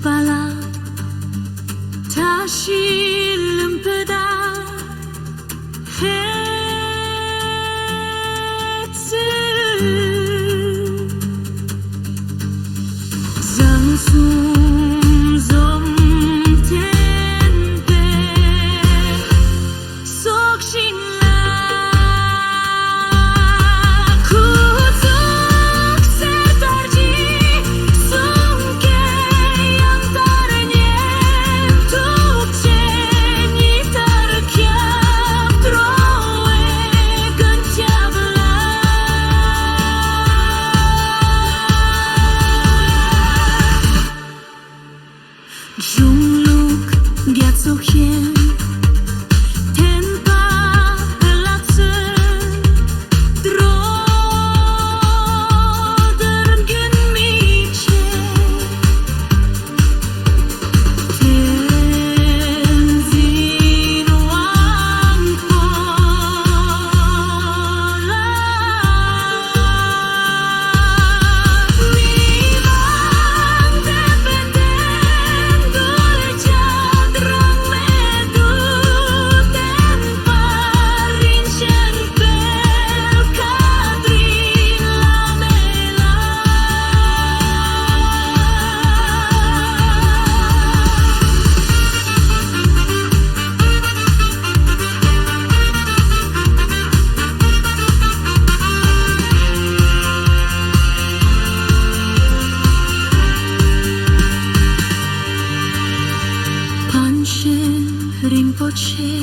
Cobalah 다시 lumpada 해즈 Zangsum zum tempe Sok shinla Kuzuk sertarji Sumke yantarnie Tupche nitarkiam Troe gantjavla Jungluk gyatsohien Tenpa elatse Drodern gynmiche Tenzin wangpola Niman dependen Guljadrang medu Temparin shenpel kadrin lamela Panchen Rinpoche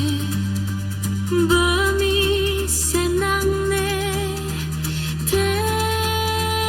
Bami senangne Tenpa